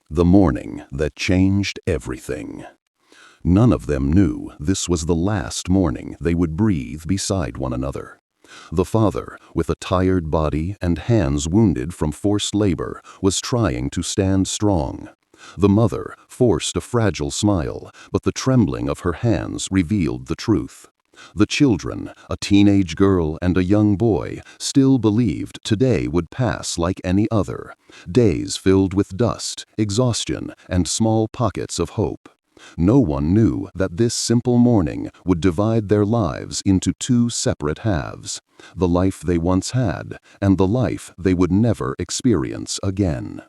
The morning that changed everything. None of them knew this was the last morning they would breathe beside one another. The father, with a tired body and hands wounded from forced labor, was trying to stand strong. The mother forced a fragile smile, but the trembling of her hands revealed the truth. The children, a teenage girl and a young boy, still believed today would pass like any other, days filled with dust, exhaustion, and small pockets of hope. No one knew that this simple morning would divide their lives into two separate halves, the life they once had and the life they would never experience again.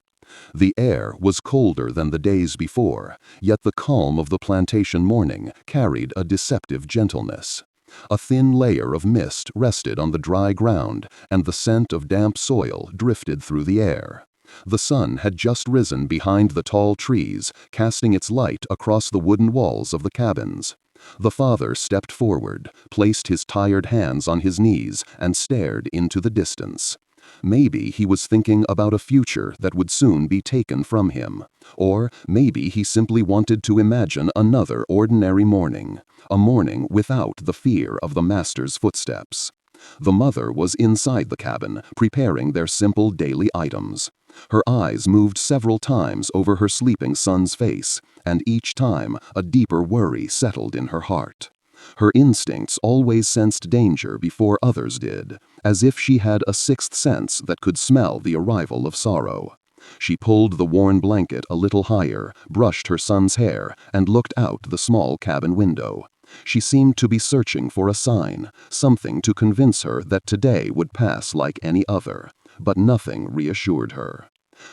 The air was colder than the days before, yet the calm of the plantation morning carried a deceptive gentleness. A thin layer of mist rested on the dry ground, and the scent of damp soil drifted through the air. The sun had just risen behind the tall trees, casting its light across the wooden walls of the cabins. The father stepped forward, placed his tired hands on his knees, and stared into the distance. Maybe he was thinking about a future that would soon be taken from him. Or maybe he simply wanted to imagine another ordinary morning, a morning without the fear of the master's footsteps. The mother was inside the cabin, preparing their simple daily items. Her eyes moved several times over her sleeping son's face, and each time a deeper worry settled in her heart. Her instincts always sensed danger before others did, as if she had a sixth sense that could smell the arrival of sorrow. She pulled the worn blanket a little higher, brushed her son's hair, and looked out the small cabin window. She seemed to be searching for a sign, something to convince her that today would pass like any other, but nothing reassured her.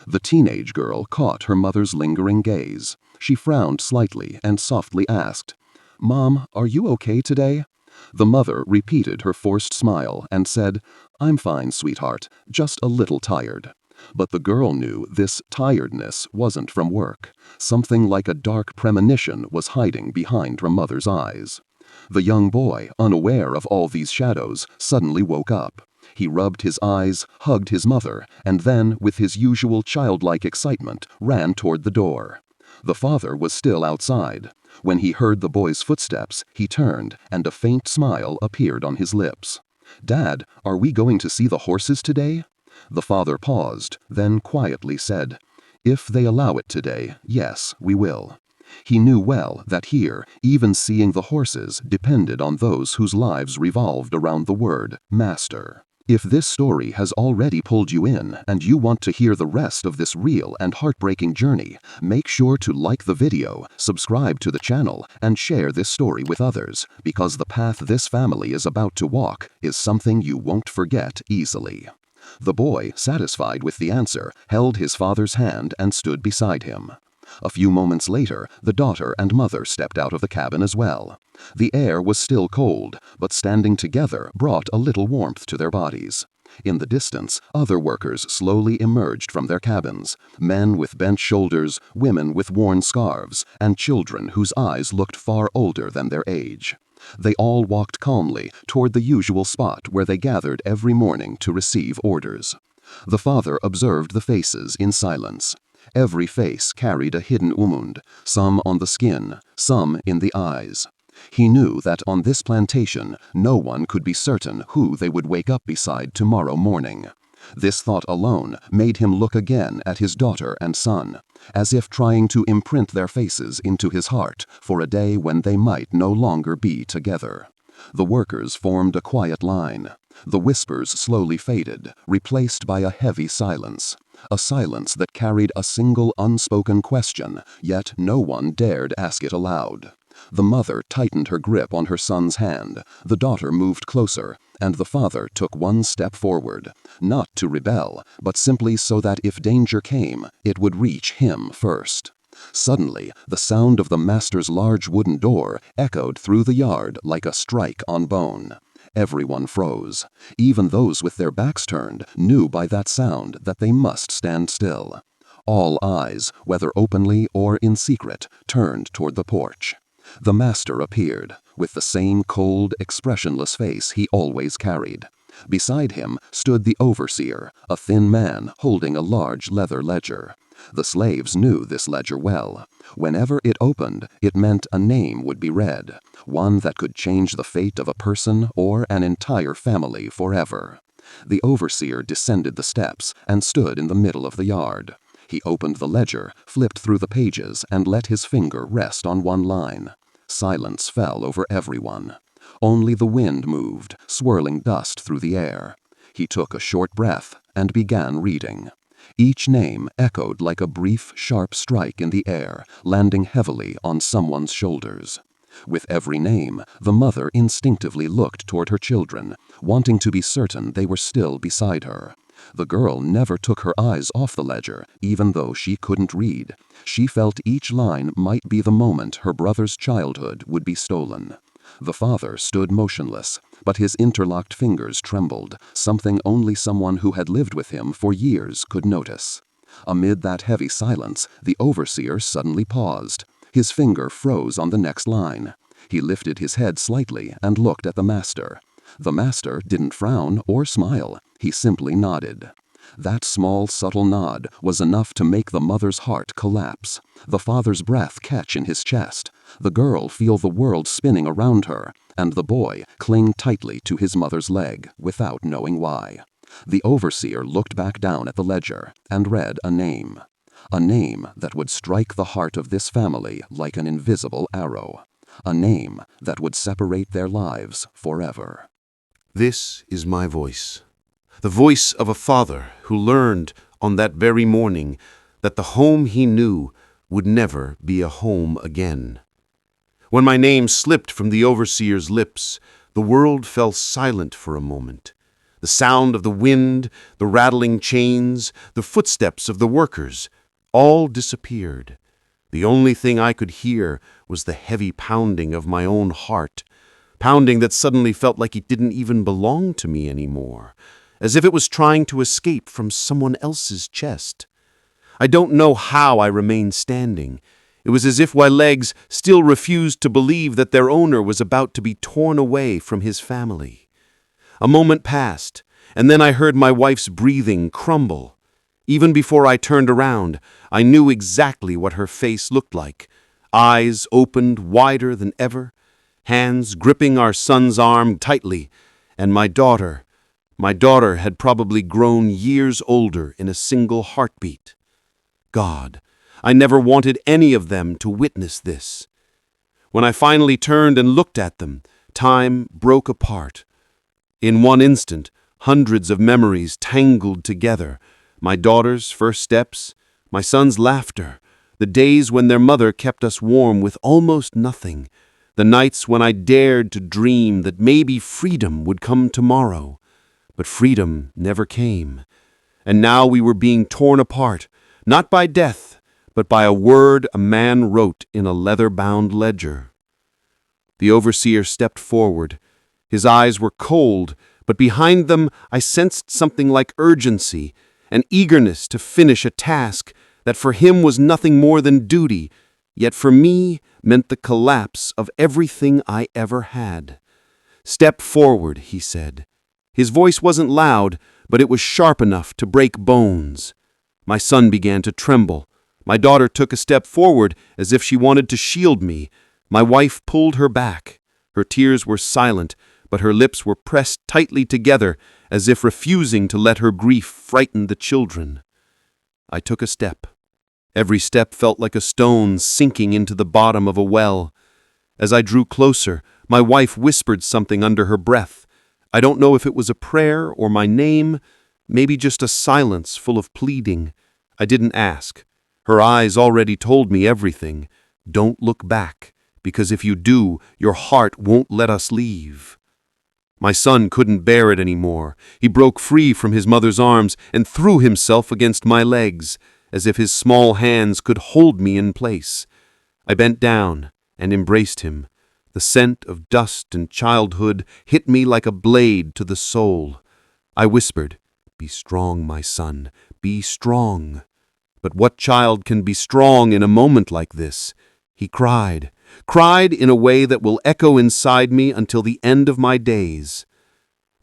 The teenage girl caught her mother's lingering gaze. She frowned slightly and softly asked, "Mom, are you okay today?" The mother repeated her forced smile and said, "I'm fine, sweetheart, just a little tired." But the girl knew this tiredness wasn't from work. Something like a dark premonition was hiding behind her mother's eyes. The young boy, unaware of all these shadows, suddenly woke up. He rubbed his eyes, hugged his mother, and then, with his usual childlike excitement, ran toward the door. The father was still outside. When he heard the boy's footsteps, he turned, and a faint smile appeared on his lips. "Dad, are we going to see the horses today?" The father paused, then quietly said, "If they allow it today, yes, we will." He knew well that here, even seeing the horses depended on those whose lives revolved around the word master. If this story has already pulled you in and you want to hear the rest of this real and heartbreaking journey, make sure to like the video, subscribe to the channel, and share this story with others, because the path this family is about to walk is something you won't forget easily. The boy, satisfied with the answer, held his father's hand and stood beside him. A few moments later, the daughter and mother stepped out of the cabin as well. The air was still cold, but standing together brought a little warmth to their bodies. In the distance, other workers slowly emerged from their cabins, men with bent shoulders, women with worn scarves, and children whose eyes looked far older than their age. They all walked calmly toward the usual spot where they gathered every morning to receive orders. The father observed the faces in silence. Every face carried a hidden wound, some on the skin, some in the eyes. He knew that on this plantation, no one could be certain who they would wake up beside tomorrow morning. This thought alone made him look again at his daughter and son, as if trying to imprint their faces into his heart for a day when they might no longer be together. The workers formed a quiet line. The whispers slowly faded, replaced by a heavy silence. A silence that carried a single unspoken question, yet no one dared ask it aloud. The mother tightened her grip on her son's hand, the daughter moved closer, and the father took one step forward, not to rebel, but simply so that if danger came, it would reach him first. Suddenly, the sound of the master's large wooden door echoed through the yard like a strike on bone. Everyone froze. Even those with their backs turned knew by that sound that they must stand still. All eyes, whether openly or in secret, turned toward the porch. The master appeared, with the same cold, expressionless face he always carried. Beside him stood the overseer, a thin man holding a large leather ledger. The slaves knew this ledger well. Whenever it opened, it meant a name would be read, one that could change the fate of a person or an entire family forever. The overseer descended the steps and stood in the middle of the yard. He opened the ledger, flipped through the pages, and let his finger rest on one line. Silence fell over everyone. Only the wind moved, swirling dust through the air. He took a short breath and began reading. Each name echoed like a brief, sharp strike in the air, landing heavily on someone's shoulders. With every name, the mother instinctively looked toward her children, wanting to be certain they were still beside her. The girl never took her eyes off the ledger, even though she couldn't read. She felt each line might be the moment her brother's childhood would be stolen. The father stood motionless, but his interlocked fingers trembled, something only someone who had lived with him for years could notice. Amid that heavy silence, the overseer suddenly paused. His finger froze on the next line. He lifted his head slightly and looked at the master. The master didn't frown or smile. He simply nodded. That small, subtle nod was enough to make the mother's heart collapse, the father's breath catch in his chest, the girl feel the world spinning around her, and the boy cling tightly to his mother's leg without knowing why. The overseer looked back down at the ledger and read a name that would strike the heart of this family like an invisible arrow, a name that would separate their lives forever. This is my voice, the voice of a father who learned on that very morning that the home he knew would never be a home again. When my name slipped from the overseer's lips, the world fell silent for a moment. The sound of the wind, the rattling chains, the footsteps of the workers, all disappeared. The only thing I could hear was the heavy pounding of my own heart, pounding that suddenly felt like it didn't even belong to me anymore, as if it was trying to escape from someone else's chest. I don't know how I remained standing. It was as if my legs still refused to believe that their owner was about to be torn away from his family. A moment passed, and then I heard my wife's breathing crumble. Even before I turned around, I knew exactly what her face looked like. Eyes opened wider than ever, hands gripping our son's arm tightly, and my daughter had probably grown years older in a single heartbeat. God, I never wanted any of them to witness this. When I finally turned and looked at them, time broke apart. In one instant, hundreds of memories tangled together. My daughter's first steps, my son's laughter, the days when their mother kept us warm with almost nothing, the nights when I dared to dream that maybe freedom would come tomorrow. But freedom never came. And now we were being torn apart, not by death, but by a word a man wrote in a leather-bound ledger. The overseer stepped forward. His eyes were cold, but behind them I sensed something like urgency, an eagerness to finish a task that for him was nothing more than duty, yet for me meant the collapse of everything I ever had. "Step forward," he said. His voice wasn't loud, but it was sharp enough to break bones. My son began to tremble. My daughter took a step forward as if she wanted to shield me. My wife pulled her back. Her tears were silent, but her lips were pressed tightly together as if refusing to let her grief frighten the children. I took a step. Every step felt like a stone sinking into the bottom of a well. As I drew closer, my wife whispered something under her breath. I don't know if it was a prayer or my name, maybe just a silence full of pleading. I didn't ask. Her eyes already told me everything. Don't look back, because if you do, your heart won't let us leave. My son couldn't bear it anymore. He broke free from his mother's arms and threw himself against my legs, as if his small hands could hold me in place. I bent down and embraced him. The scent of dust and childhood hit me like a blade to the soul. I whispered, "Be strong, my son, be strong." But what child can be strong in a moment like this? He cried in a way that will echo inside me until the end of my days.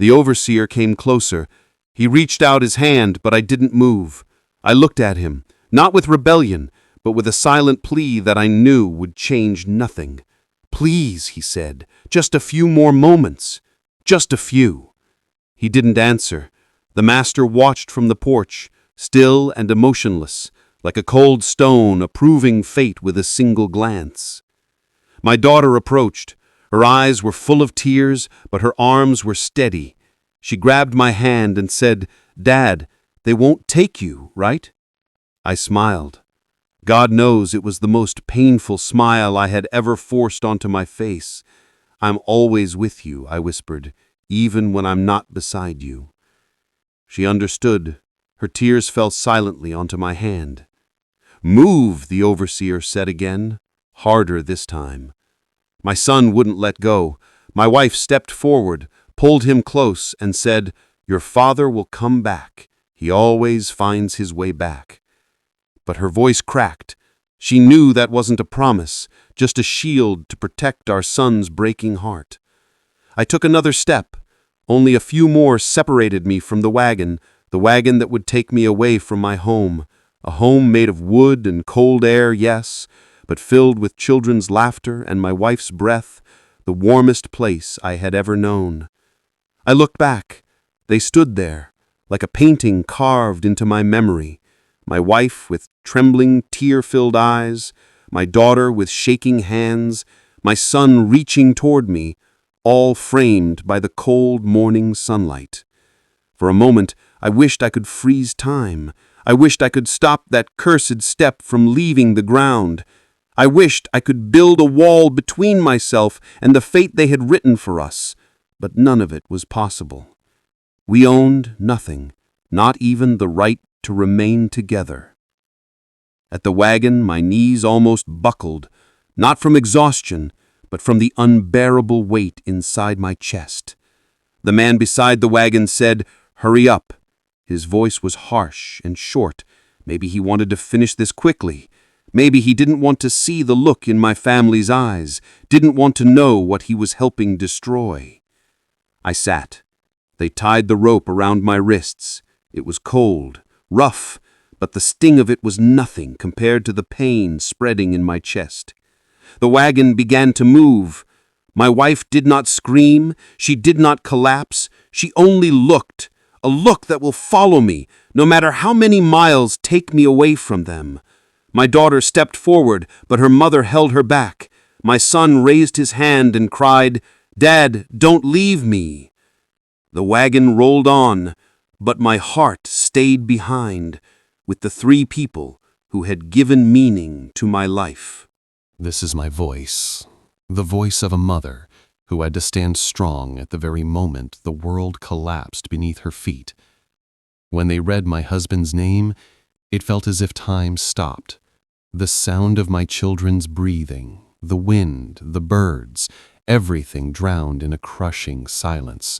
The overseer came closer. He reached out his hand, but I didn't move. I looked at him, not with rebellion, but with a silent plea that I knew would change nothing. "Please," he said, "just a few more moments. Just a few." He didn't answer. The master watched from the porch, still and emotionless, like a cold stone approving fate with a single glance. My daughter approached. Her eyes were full of tears, but her arms were steady. She grabbed my hand and said, "Dad, they won't take you, right?" I smiled. God knows it was the most painful smile I had ever forced onto my face. "I'm always with you," I whispered, "even when I'm not beside you." She understood. Her tears fell silently onto my hand. "Move," the overseer said again, harder this time. My son wouldn't let go. My wife stepped forward, pulled him close, and said, "Your father will come back. He always finds his way back." But her voice cracked. She knew that wasn't a promise, just a shield to protect our son's breaking heart. I took another step. Only a few more separated me from the wagon that would take me away from my home. A home made of wood and cold air, yes, but filled with children's laughter and my wife's breath, the warmest place I had ever known. I looked back. They stood there, like a painting carved into my memory. My wife with trembling, tear-filled eyes, my daughter with shaking hands, my son reaching toward me, all framed by the cold morning sunlight. For a moment, I wished I could freeze time. I wished I could stop that cursed step from leaving the ground. I wished I could build a wall between myself and the fate they had written for us, but none of it was possible. We owned nothing, not even the right to remain together. At the wagon, my knees almost buckled, not from exhaustion, but from the unbearable weight inside my chest. The man beside the wagon said, "Hurry up." His voice was harsh and short. Maybe he wanted to finish this quickly. Maybe he didn't want to see the look in my family's eyes, didn't want to know what he was helping destroy. I sat. They tied the rope around my wrists. It was cold, rough, but the sting of it was nothing compared to the pain spreading in my chest. The wagon began to move. My wife did not scream. She did not collapse. She only looked, a look that will follow me, no matter how many miles take me away from them. My daughter stepped forward, but her mother held her back. My son raised his hand and cried, "Dad, don't leave me." The wagon rolled on, but my heart stayed behind with the three people who had given meaning to my life. This is my voice, the voice of a mother who had to stand strong at the very moment the world collapsed beneath her feet. When they read my husband's name, it felt as if time stopped. The sound of my children's breathing, the wind, the birds, everything drowned in a crushing silence.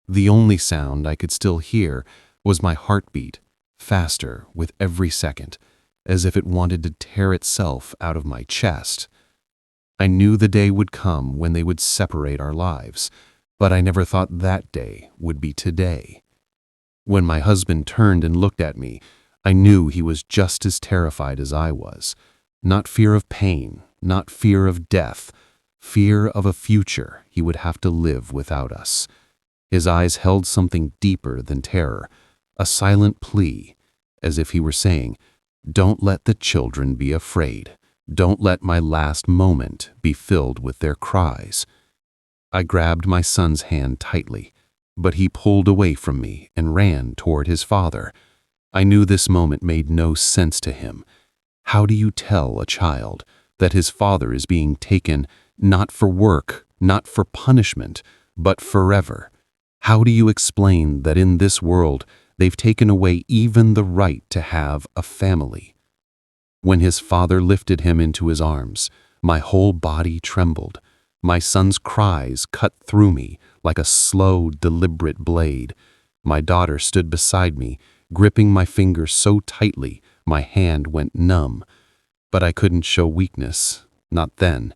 The only sound I could still hear was my heartbeat, faster with every second, as if it wanted to tear itself out of my chest. I knew the day would come when they would separate our lives, but I never thought that day would be today. When my husband turned and looked at me, I knew he was just as terrified as I was. Not fear of pain, not fear of death, fear of a future he would have to live without us. His eyes held something deeper than terror, a silent plea, as if he were saying, "Don't let the children be afraid. Don't let my last moment be filled with their cries." I grabbed my son's hand tightly, but he pulled away from me and ran toward his father. I knew this moment made no sense to him. How do you tell a child that his father is being taken not for work, not for punishment, but forever? How do you explain that in this world they've taken away even the right to have a family? When his father lifted him into his arms, my whole body trembled. My son's cries cut through me like a slow, deliberate blade. My daughter stood beside me, gripping my fingers so tightly my hand went numb. But I couldn't show weakness, not then,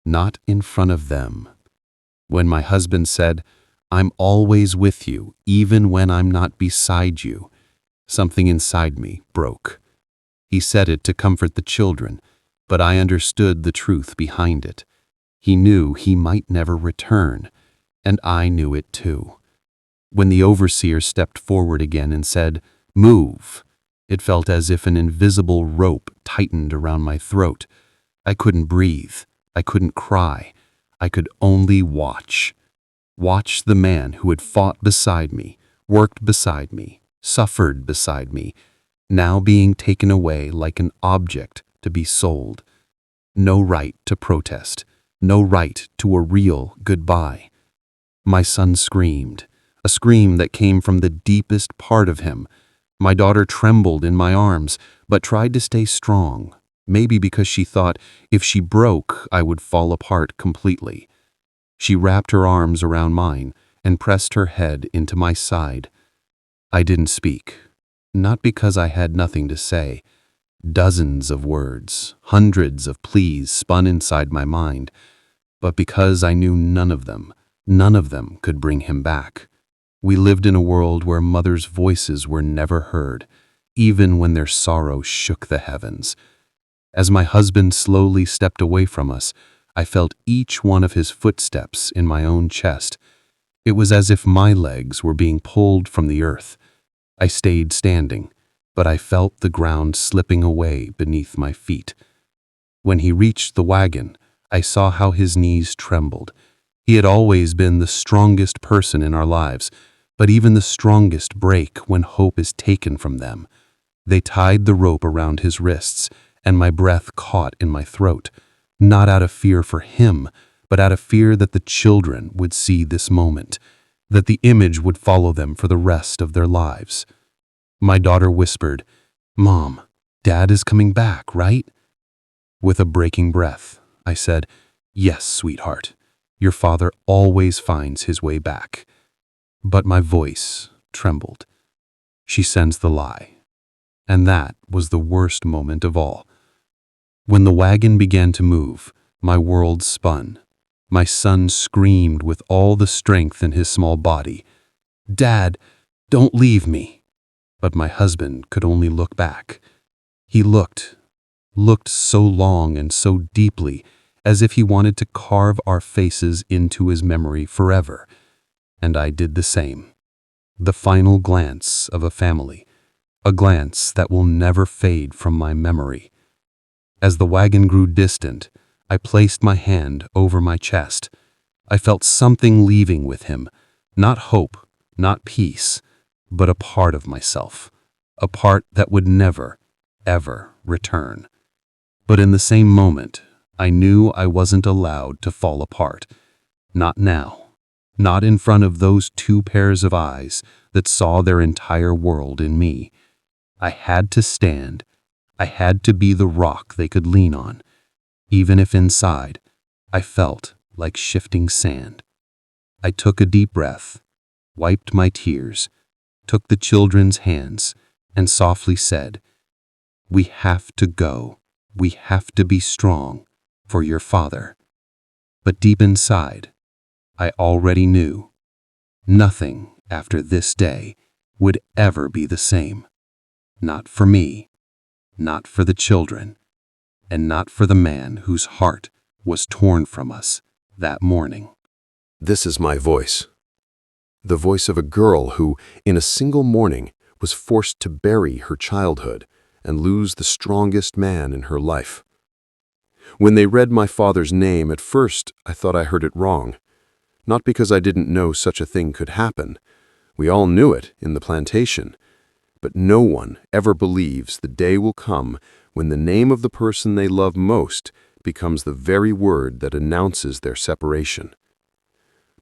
not in front of them. When my husband said, I'm always with you, even when I'm not beside you. Something inside me broke. He said it to comfort the children, but I understood the truth behind it. He knew he might never return, and I knew it too. When the overseer stepped forward again and said, "Move," it felt as if an invisible rope tightened around my throat. I couldn't breathe. I couldn't cry. I could only watch. Watch the man who had fought beside me, worked beside me, suffered beside me, now being taken away like an object to be sold. No right to protest. No right to a real goodbye. My son screamed, a scream that came from the deepest part of him. My daughter trembled in my arms, but tried to stay strong, maybe because she thought if she broke, I would fall apart completely. She wrapped her arms around mine and pressed her head into my side. I didn't speak, not because I had nothing to say. Dozens of words, hundreds of pleas spun inside my mind, but because I knew none of them could bring him back. We lived in a world where mothers' voices were never heard, even when their sorrow shook the heavens. As my husband slowly stepped away from us, I felt each one of his footsteps in my own chest. It was as if my legs were being pulled from the earth. I stayed standing, but I felt the ground slipping away beneath my feet. When he reached the wagon, I saw how his knees trembled. He had always been the strongest person in our lives, but even the strongest break when hope is taken from them. They tied the rope around his wrists, and my breath caught in my throat, not out of fear for him, but out of fear that the children would see this moment, that the image would follow them for the rest of their lives. My daughter whispered, "Mom, Dad is coming back, right?" With a breaking breath, I said, "Yes, sweetheart. Your father always finds his way back." But my voice trembled. She sensed the lie. And that was the worst moment of all. When the wagon began to move, my world spun. My son screamed with all the strength in his small body, "Dad, don't leave me." But my husband could only look back. He looked so long and so deeply, as if he wanted to carve our faces into his memory forever. And I did the same. The final glance of a family, a glance that will never fade from my memory. As the wagon grew distant, I placed my hand over my chest. I felt something leaving with him, not hope, not peace, but a part of myself, a part that would never, ever return. But in the same moment, I knew I wasn't allowed to fall apart. Not now. Not in front of those two pairs of eyes that saw their entire world in me. I had to stand. I had to be the rock they could lean on, even if inside I felt like shifting sand. I took a deep breath, wiped my tears, took the children's hands, and softly said, "We have to go. We have to be strong for your father." But deep inside, I already knew nothing after this day would ever be the same. Not for me, not for the children, and not for the man whose heart was torn from us that morning. This is my voice. The voice of a girl who, in a single morning, was forced to bury her childhood and lose the strongest man in her life. When they read my father's name, at first I thought I heard it wrong. Not because I didn't know such a thing could happen. We all knew it in the plantation. But no one ever believes the day will come when the name of the person they love most becomes the very word that announces their separation.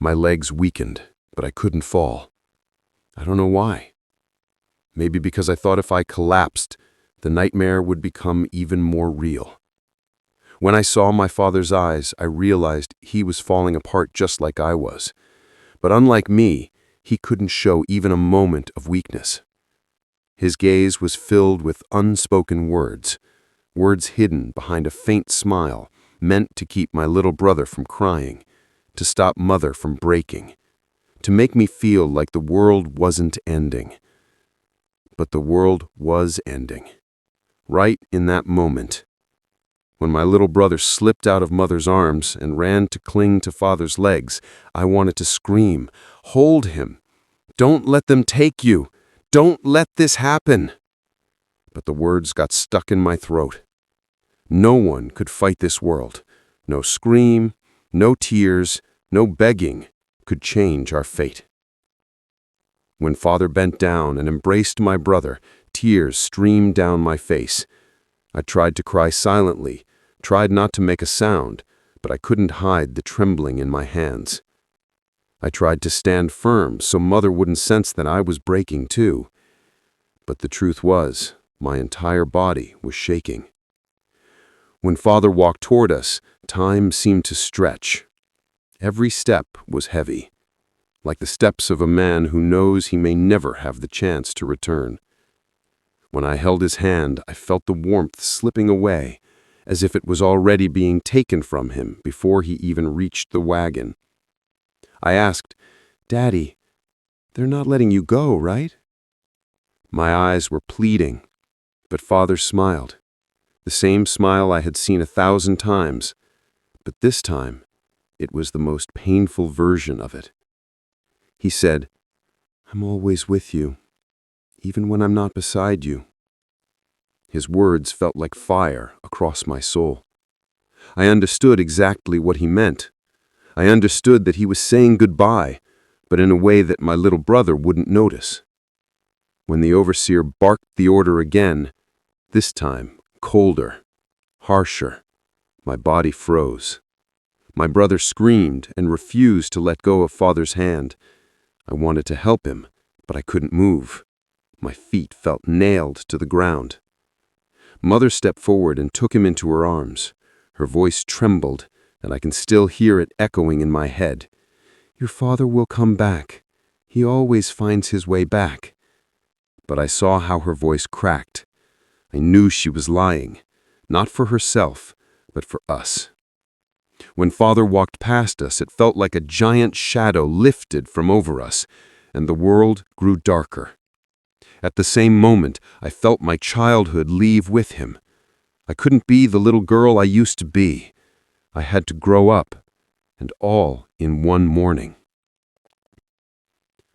My legs weakened, but I couldn't fall. I don't know why. Maybe because I thought if I collapsed, the nightmare would become even more real. When I saw my father's eyes, I realized he was falling apart just like I was. But unlike me, he couldn't show even a moment of weakness. His gaze was filled with unspoken words, words hidden behind a faint smile, meant to keep my little brother from crying, to stop mother from breaking, to make me feel like the world wasn't ending. But the world was ending. Right in that moment. When my little brother slipped out of Mother's arms and ran to cling to Father's legs, I wanted to scream, "Hold him! Don't let them take you! Don't let this happen!" But the words got stuck in my throat. No one could fight this world. No scream, no tears, no begging could change our fate. When Father bent down and embraced my brother, tears streamed down my face. I tried to cry silently, tried not to make a sound, but I couldn't hide the trembling in my hands. I tried to stand firm so Mother wouldn't sense that I was breaking too. But the truth was, my entire body was shaking. When Father walked toward us, time seemed to stretch. Every step was heavy, like the steps of a man who knows he may never have the chance to return. When I held his hand, I felt the warmth slipping away, as if it was already being taken from him before he even reached the wagon. I asked, "Daddy, they're not letting you go, right?" My eyes were pleading, but Father smiled. The same smile I had seen 1,000 times, but this time it was the most painful version of it. He said, "I'm always with you, even when I'm not beside you." His words felt like fire across my soul. I understood exactly what he meant. I understood that he was saying goodbye, but in a way that my little brother wouldn't notice. When the overseer barked the order again, this time colder, harsher, my body froze. My brother screamed and refused to let go of Father's hand. I wanted to help him, but I couldn't move. My feet felt nailed to the ground. Mother stepped forward and took him into her arms. Her voice trembled, and I can still hear it echoing in my head. "Your father will come back. He always finds his way back." But I saw how her voice cracked. I knew she was lying, not for herself, but for us. When Father walked past us, it felt like a giant shadow lifted from over us, and the world grew darker. At the same moment, I felt my childhood leave with him. I couldn't be the little girl I used to be. I had to grow up, and all in one morning.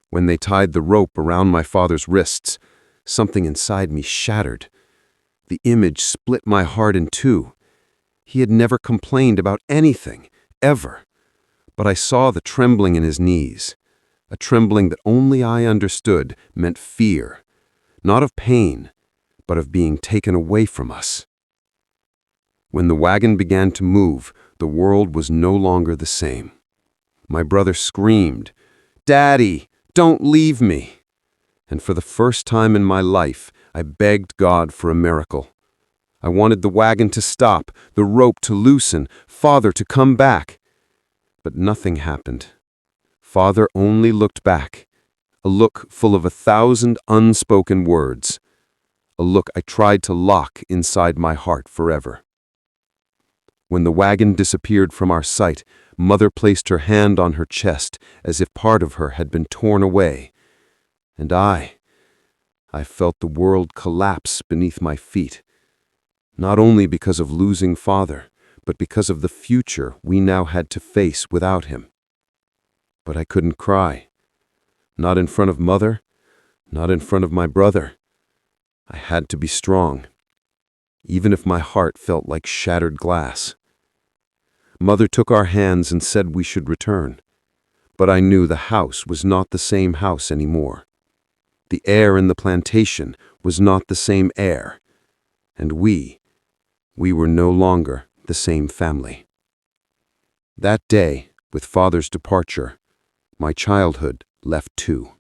When they tied the rope around my father's wrists, something inside me shattered. The image split my heart in two. He had never complained about anything, ever. But I saw the trembling in his knees, a trembling that only I understood meant fear, not of pain, but of being taken away from us. When the wagon began to move, the world was no longer the same. My brother screamed, "Daddy, don't leave me!" And for the first time in my life, I begged God for a miracle. I wanted the wagon to stop, the rope to loosen, Father to come back. But nothing happened. Father only looked back, a look full of 1,000 unspoken words, a look I tried to lock inside my heart forever. When the wagon disappeared from our sight, Mother placed her hand on her chest as if part of her had been torn away. And I felt the world collapse beneath my feet, not only because of losing Father, but because of the future we now had to face without him. But I couldn't cry. Not in front of Mother, not in front of my brother. I had to be strong, even if my heart felt like shattered glass. Mother took our hands and said we should return, but I knew the house was not the same house anymore. The air in the plantation was not the same air, and we were no longer the same family. That day, with Father's departure, my childhood left too.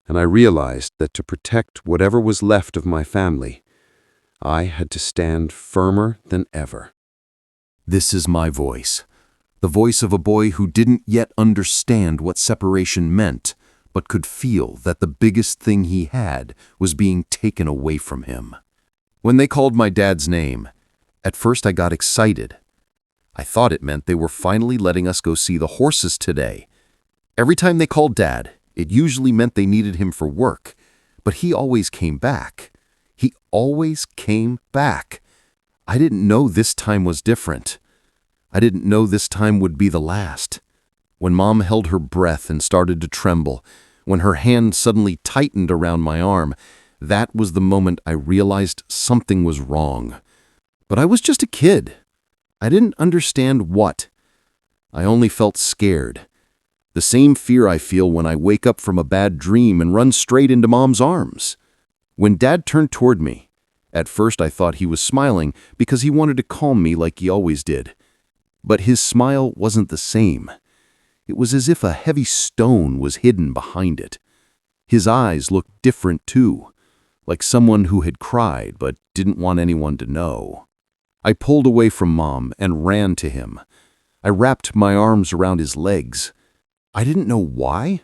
And I realized that to protect whatever was left of my family, I had to stand firmer than ever. This is my voice, the voice of a boy who didn't yet understand what separation meant, but could feel that the biggest thing he had was being taken away from him. When they called my dad's name, at first I got excited. I thought it meant they were finally letting us go see the horses today. Every time they called Dad, it usually meant they needed him for work, but he always came back. He always came back. I didn't know this time was different. I didn't know this time would be the last. When Mom held her breath and started to tremble, when her hand suddenly tightened around my arm, that was the moment I realized something was wrong. But I was just a kid. I didn't understand what. I only felt scared. The same fear I feel when I wake up from a bad dream and run straight into Mom's arms. When Dad turned toward me, at first I thought he was smiling because he wanted to calm me like he always did. But his smile wasn't the same. It was as if a heavy stone was hidden behind it. His eyes looked different too, like someone who had cried but didn't want anyone to know. I pulled away from Mom and ran to him. I wrapped my arms around his legs. I didn't know why.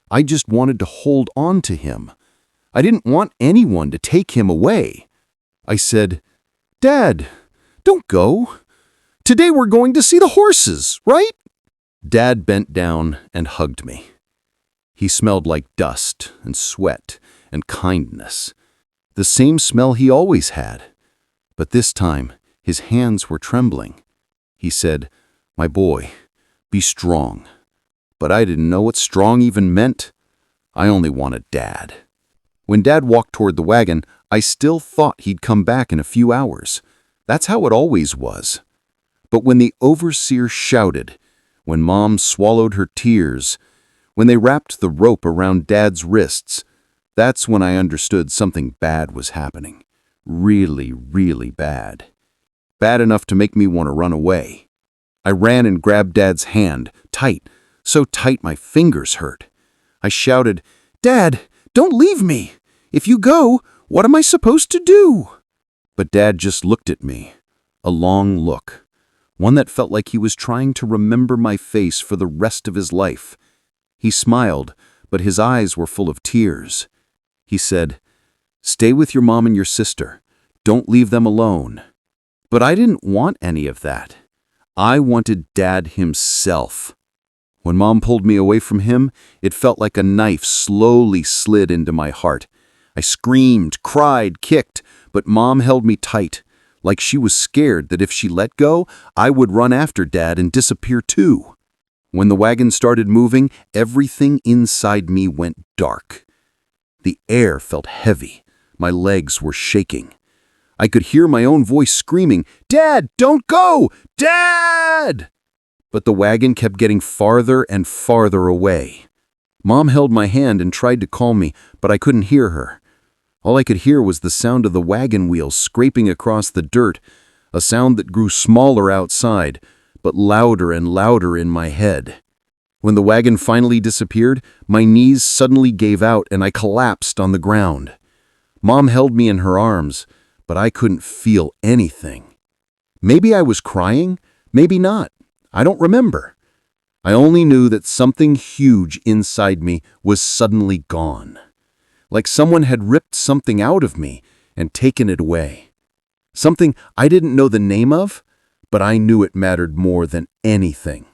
I just wanted to hold on to him. I didn't want anyone to take him away. I said, "Dad, don't go. Today we're going to see the horses, right?" Dad bent down and hugged me. He smelled like dust and sweat and kindness, the same smell he always had. But this time, his hands were trembling. He said, "My boy, be strong." But I didn't know what strong even meant. I only wanted Dad. When Dad walked toward the wagon, I still thought he'd come back in a few hours. That's how it always was. But when the overseer shouted, when Mom swallowed her tears, when they wrapped the rope around Dad's wrists, that's when I understood something bad was happening. Really, really bad. Bad enough to make me want to run away. I ran and grabbed Dad's hand, tight, so tight my fingers hurt. I shouted, "Dad, don't leave me! If you go, what am I supposed to do?" But Dad just looked at me, a long look, one that felt like he was trying to remember my face for the rest of his life. He smiled, but his eyes were full of tears. He said, "Stay with your mom and your sister. Don't leave them alone." But I didn't want any of that. I wanted Dad himself. When Mom pulled me away from him, it felt like a knife slowly slid into my heart. I screamed, cried, kicked, but Mom held me tight, like she was scared that if she let go, I would run after Dad and disappear too. When the wagon started moving, everything inside me went dark. The air felt heavy. My legs were shaking. I could hear my own voice screaming, "Dad, don't go! Dad!" But the wagon kept getting farther and farther away. Mom held my hand and tried to calm me, but I couldn't hear her. All I could hear was the sound of the wagon wheels scraping across the dirt, a sound that grew smaller outside, but louder and louder in my head. When the wagon finally disappeared, my knees suddenly gave out and I collapsed on the ground. Mom held me in her arms, but I couldn't feel anything. Maybe I was crying, maybe not. I don't remember. I only knew that something huge inside me was suddenly gone. Like someone had ripped something out of me and taken it away. Something I didn't know the name of, but I knew it mattered more than anything.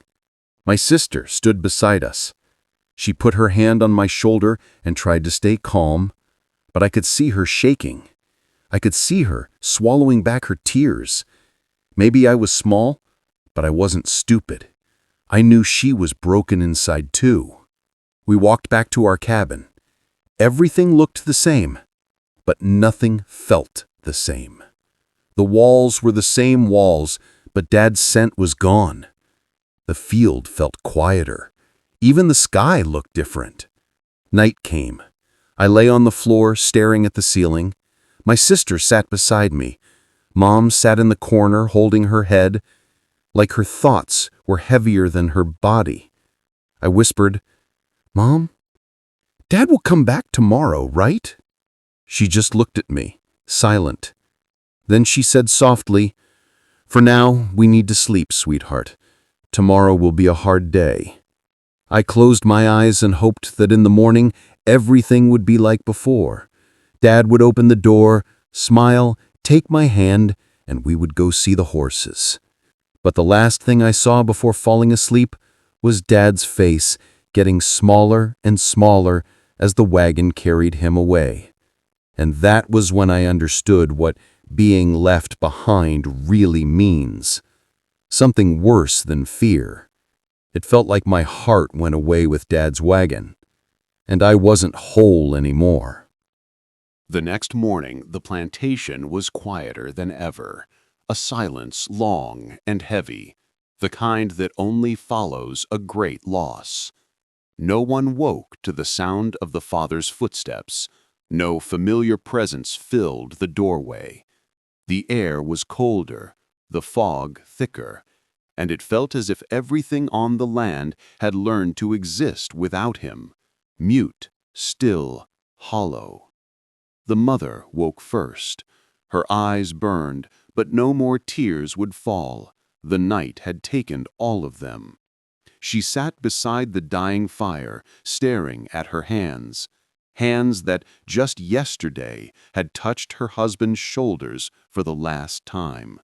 My sister stood beside us. She put her hand on my shoulder and tried to stay calm, but I could see her shaking. I could see her swallowing back her tears. Maybe I was small, but I wasn't stupid. I knew she was broken inside too. We walked back to our cabin. Everything looked the same, but nothing felt the same. The walls were the same walls, but Dad's scent was gone. The field felt quieter. Even the sky looked different. Night came. I lay on the floor, staring at the ceiling. My sister sat beside me. Mom sat in the corner, holding her head, like her thoughts were heavier than her body. I whispered, "Mom, Dad will come back tomorrow, right?" She just looked at me, silent. Then she said softly, "For now, we need to sleep, sweetheart. Tomorrow will be a hard day." I closed my eyes and hoped that in the morning, everything would be like before. Dad would open the door, smile, take my hand, and we would go see the horses. But the last thing I saw before falling asleep was Dad's face, getting smaller and smaller as the wagon carried him away. And that was when I understood what being left behind really means. Something worse than fear. It felt like my heart went away with Dad's wagon, and I wasn't whole anymore. The next morning, the plantation was quieter than ever, a silence long and heavy, the kind that only follows a great loss. No one woke to the sound of the father's footsteps. No familiar presence filled the doorway. The air was colder, the fog thicker, and it felt as if everything on the land had learned to exist without him, mute, still, hollow. The mother woke first. Her eyes burned, but no more tears would fall. The night had taken all of them. She sat beside the dying fire, staring at her hands. Hands that just yesterday had touched her husband's shoulders for the last time.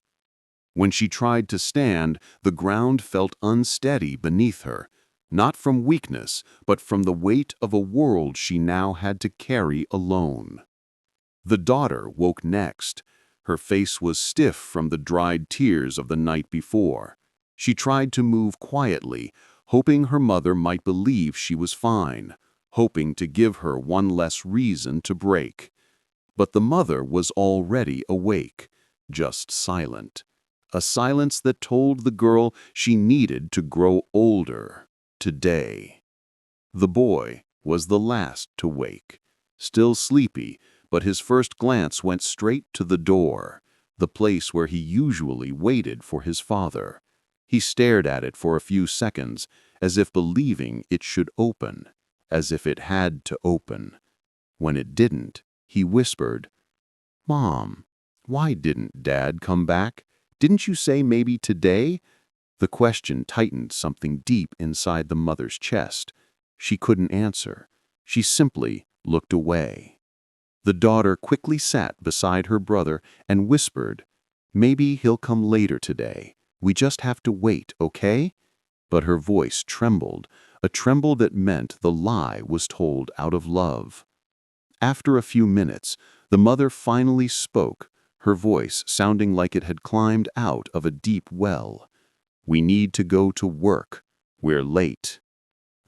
When she tried to stand, the ground felt unsteady beneath her, not from weakness, but from the weight of a world she now had to carry alone. The daughter woke next. Her face was stiff from the dried tears of the night before. She tried to move quietly, hoping her mother might believe she was fine, hoping to give her one less reason to break. But the mother was already awake, just silent. A silence that told the girl she needed to grow older, today. The boy was the last to wake, still sleepy, but his first glance went straight to the door, the place where he usually waited for his father. He stared at it for a few seconds, as if believing it should open, as if it had to open. When it didn't, he whispered, "Mom, why didn't Dad come back? Didn't you say maybe today?" The question tightened something deep inside the mother's chest. She couldn't answer. She simply looked away. The daughter quickly sat beside her brother and whispered, "Maybe he'll come later today. We just have to wait, okay?" But her voice trembled, a tremble that meant the lie was told out of love. After a few minutes, the mother finally spoke, her voice sounding like it had climbed out of a deep well. "We need to go to work. We're late."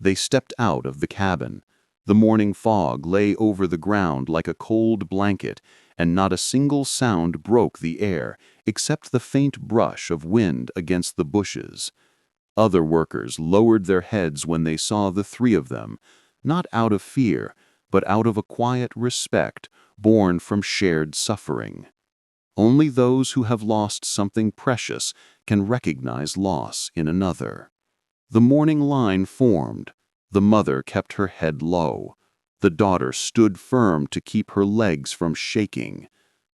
They stepped out of the cabin. The morning fog lay over the ground like a cold blanket, and not a single sound broke the air except the faint brush of wind against the bushes. Other workers lowered their heads when they saw the three of them, not out of fear, but out of a quiet respect born from shared suffering. Only those who have lost something precious can recognize loss in another. The morning line formed. The mother kept her head low. The daughter stood firm to keep her legs from shaking.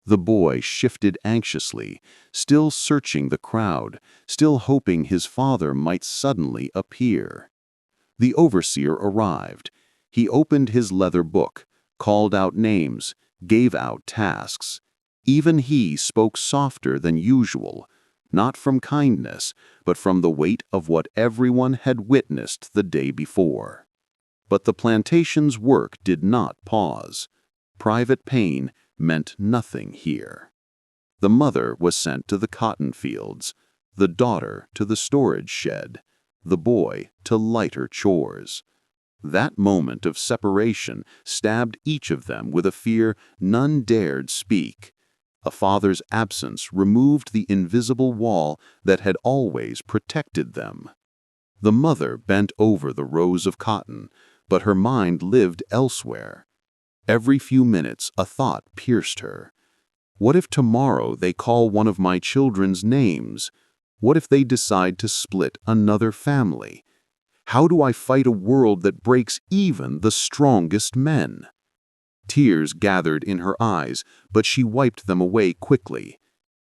The boy shifted anxiously, still searching the crowd, still hoping his father might suddenly appear. The overseer arrived. He opened his leather book, called out names, gave out tasks. Even he spoke softer than usual, not from kindness, but from the weight of what everyone had witnessed the day before. But the plantation's work did not pause. Private pain meant nothing here. The mother was sent to the cotton fields, the daughter to the storage shed, the boy to lighter chores. That moment of separation stabbed each of them with a fear none dared speak. A father's absence removed the invisible wall that had always protected them. The mother bent over the rows of cotton, but her mind lived elsewhere. Every few minutes a thought pierced her. What if tomorrow they call one of my children's names? What if they decide to split another family? How do I fight a world that breaks even the strongest men? Tears gathered in her eyes, but she wiped them away quickly.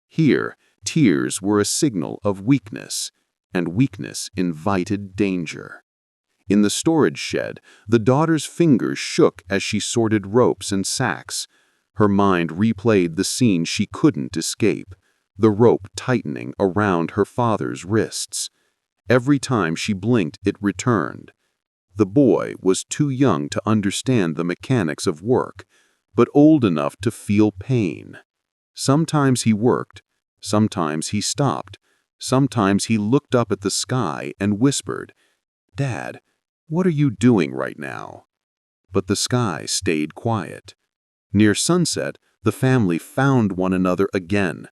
Here, tears were a signal of weakness, and weakness invited danger. In the storage shed, the daughter's fingers shook as she sorted ropes and sacks. Her mind replayed the scene she couldn't escape, the rope tightening around her father's wrists. Every time she blinked, it returned. The boy was too young to understand the mechanics of work, but old enough to feel pain. Sometimes he worked, sometimes he stopped, sometimes he looked up at the sky and whispered, "Dad, what are you doing right now?" But the sky stayed quiet. Near sunset, the family found one another again.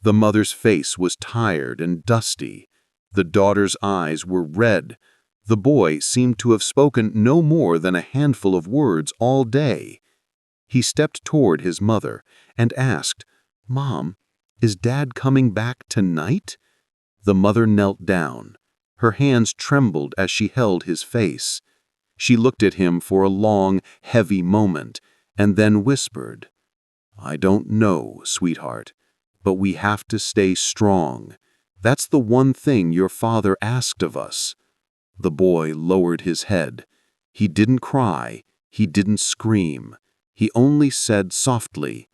The mother's face was tired and dusty. The daughter's eyes were red. The boy seemed to have spoken no more than a handful of words all day. He stepped toward his mother and asked, "Mom, is Dad coming back tonight?" The mother knelt down. Her hands trembled as she held his face. She looked at him for a long, heavy moment, and then whispered, "I don't know, sweetheart, but we have to stay strong. That's the one thing your father asked of us." The boy lowered his head. He didn't cry, he didn't scream. He only said softly,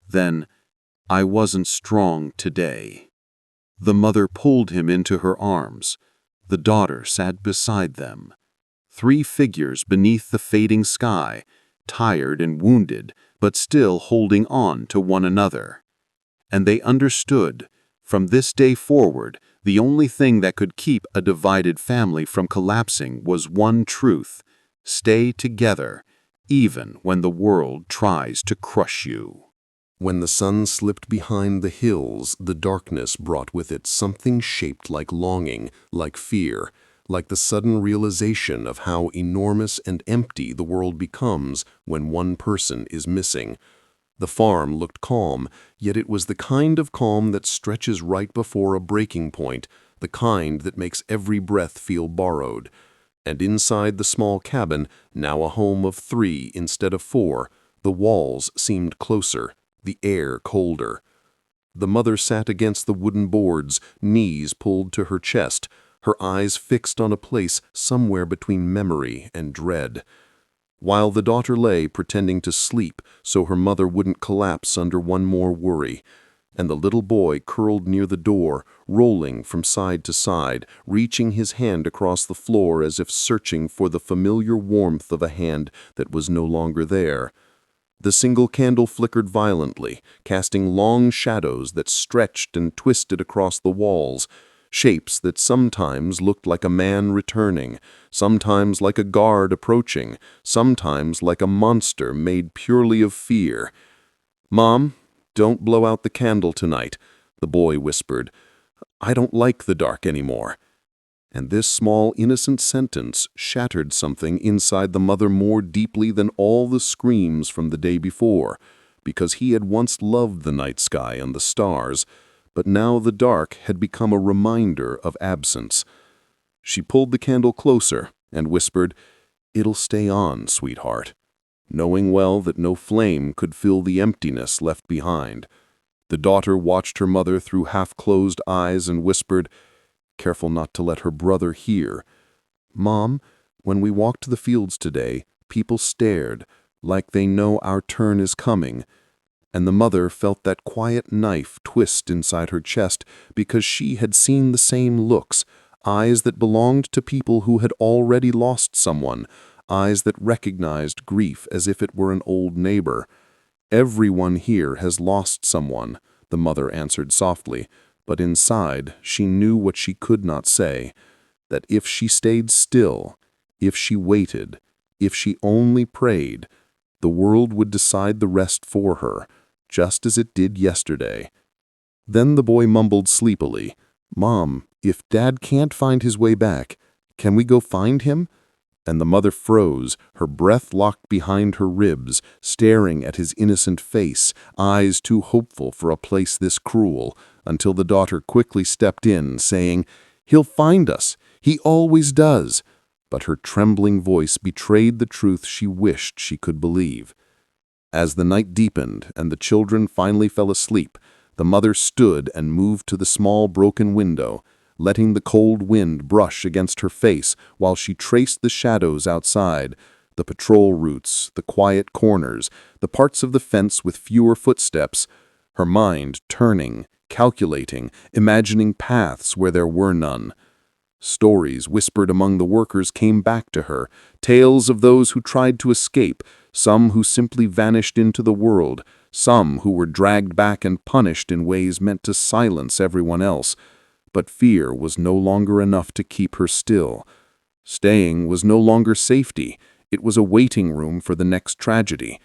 "Then, I wasn't strong today." The mother pulled him into her arms. The daughter sat beside them. 3 figures beneath the fading sky, tired and wounded, but still holding on to one another. And they understood, from this day forward, the only thing that could keep a divided family from collapsing was one truth: stay together, even when the world tries to crush you. When the sun slipped behind the hills, the darkness brought with it something shaped like longing, like fear, like the sudden realization of how enormous and empty the world becomes when one person is missing. The farm looked calm, yet it was the kind of calm that stretches right before a breaking point, the kind that makes every breath feel borrowed. And inside the small cabin, now a home of 3 instead of 4, the walls seemed closer, the air colder. The mother sat against the wooden boards, knees pulled to her chest, her eyes fixed on a place somewhere between memory and dread. While the daughter lay pretending to sleep so her mother wouldn't collapse under one more worry, and the little boy curled near the door, rolling from side to side, reaching his hand across the floor as if searching for the familiar warmth of a hand that was no longer there. The single candle flickered violently, casting long shadows that stretched and twisted across the walls, shapes that sometimes looked like a man returning, sometimes like a guard approaching, sometimes like a monster made purely of fear. "Mom, don't blow out the candle tonight," the boy whispered. "I don't like the dark anymore." And this small, innocent sentence shattered something inside the mother more deeply than all the screams from the day before, because he had once loved the night sky and the stars, but now the dark had become a reminder of absence. She pulled the candle closer and whispered, "It'll stay on, sweetheart," knowing well that no flame could fill the emptiness left behind. The daughter watched her mother through half-closed eyes and whispered, careful not to let her brother hear, "Mom, when we walked the fields today, people stared, like they know our turn is coming." And the mother felt that quiet knife twist inside her chest because she had seen the same looks, eyes that belonged to people who had already lost someone, eyes that recognized grief as if it were an old neighbor. "Everyone here has lost someone," the mother answered softly, but inside she knew what she could not say, that if she stayed still, if she waited, if she only prayed, the world would decide the rest for her, just as it did yesterday. Then the boy mumbled sleepily, "Mom, if Dad can't find his way back, can we go find him?" And the mother froze, her breath locked behind her ribs, staring at his innocent face, eyes too hopeful for a place this cruel, until the daughter quickly stepped in, saying, "He'll find us. He always does." But her trembling voice betrayed the truth she wished she could believe. As the night deepened and the children finally fell asleep, the mother stood and moved to the small broken window, letting the cold wind brush against her face while she traced the shadows outside, the patrol routes, the quiet corners, the parts of the fence with fewer footsteps, her mind turning, calculating, imagining paths where there were none. Stories whispered among the workers came back to her, tales of those who tried to escape, some who simply vanished into the world, some who were dragged back and punished in ways meant to silence everyone else. But fear was no longer enough to keep her still. Staying was no longer safety. It was a waiting room for the next tragedy.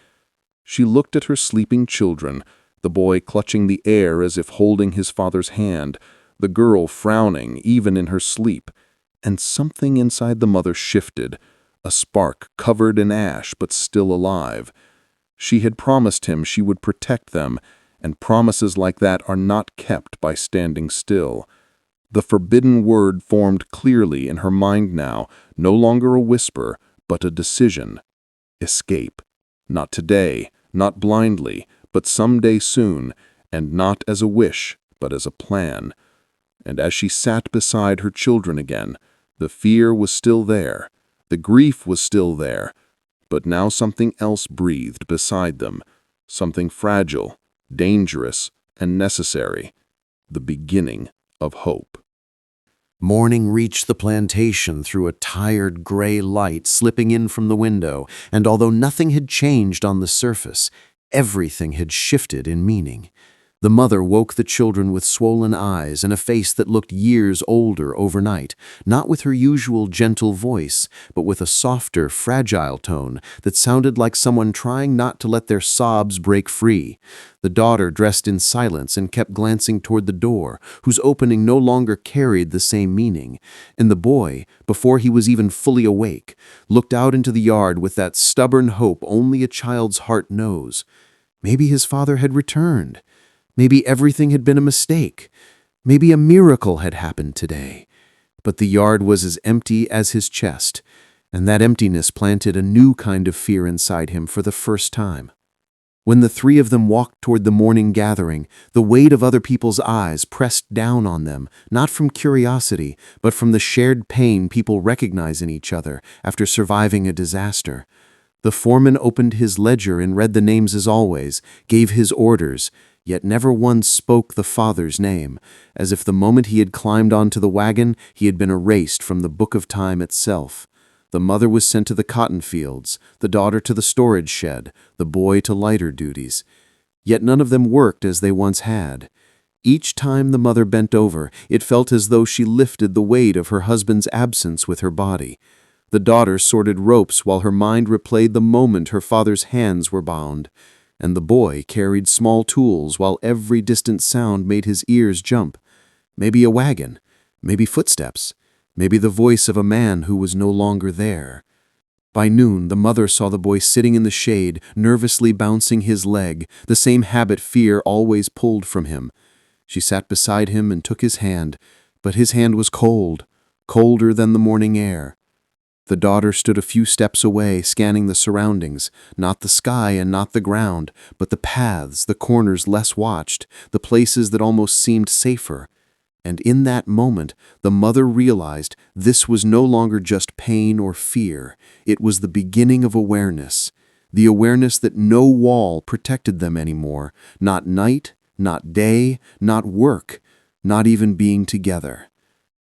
She looked at her sleeping children, the boy clutching the air as if holding his father's hand, the girl frowning even in her sleep, and something inside the mother shifted, a spark covered in ash but still alive. She had promised him she would protect them, and promises like that are not kept by standing still. The forbidden word formed clearly in her mind now, no longer a whisper, but a decision. Escape. Not today, not blindly, but someday soon, and not as a wish, but as a plan. And as she sat beside her children again, the fear was still there, the grief was still there, but now something else breathed beside them, something fragile, dangerous, and necessary, the beginning of hope. Morning reached the plantation through a tired gray light slipping in from the window, and although nothing had changed on the surface, everything had shifted in meaning. The mother woke the children with swollen eyes and a face that looked years older overnight, not with her usual gentle voice, but with a softer, fragile tone that sounded like someone trying not to let their sobs break free. The daughter dressed in silence and kept glancing toward the door, whose opening no longer carried the same meaning. And the boy, before he was even fully awake, looked out into the yard with that stubborn hope only a child's heart knows. Maybe his father had returned. Maybe everything had been a mistake. Maybe a miracle had happened today. But the yard was as empty as his chest, and that emptiness planted a new kind of fear inside him for the first time. When the three of them walked toward the morning gathering, the weight of other people's eyes pressed down on them, not from curiosity, but from the shared pain people recognize in each other after surviving a disaster. The foreman opened his ledger and read the names as always, gave his orders, yet never once spoke the father's name, as if the moment he had climbed onto the wagon, he had been erased from the book of time itself. The mother was sent to the cotton fields, the daughter to the storage shed, the boy to lighter duties. Yet none of them worked as they once had. Each time the mother bent over, it felt as though she lifted the weight of her husband's absence with her body. The daughter sorted ropes while her mind replayed the moment her father's hands were bound. And the boy carried small tools while every distant sound made his ears jump. Maybe a wagon, maybe footsteps, maybe the voice of a man who was no longer there. By noon, the mother saw the boy sitting in the shade, nervously bouncing his leg, the same habit fear always pulled from him. She sat beside him and took his hand, but his hand was cold, colder than the morning air. The daughter stood a few steps away, scanning the surroundings, not the sky and not the ground, but the paths, the corners less watched, the places that almost seemed safer. And in that moment, the mother realized this was no longer just pain or fear. It was the beginning of awareness, the awareness that no wall protected them anymore, not night, not day, not work, not even being together.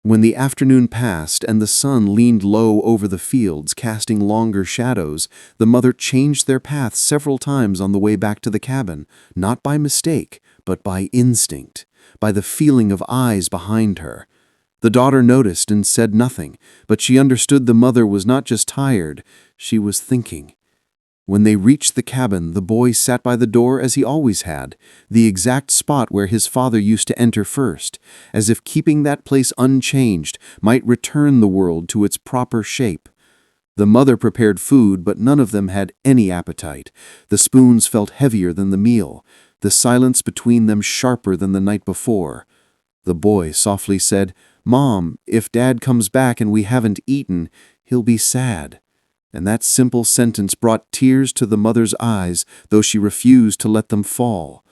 When the afternoon passed and the sun leaned low over the fields, casting longer shadows, the mother changed their path several times on the way back to the cabin, not by mistake, but by instinct, by the feeling of eyes behind her. The daughter noticed and said nothing, but she understood the mother was not just tired, she was thinking. When they reached the cabin, the boy sat by the door as he always had, the exact spot where his father used to enter first, as if keeping that place unchanged might return the world to its proper shape. The mother prepared food, but none of them had any appetite. The spoons felt heavier than the meal, the silence between them sharper than the night before. The boy softly said, "Mom, if Dad comes back and we haven't eaten, he'll be sad." And that simple sentence brought tears to the mother's eyes, though she refused to let them fall.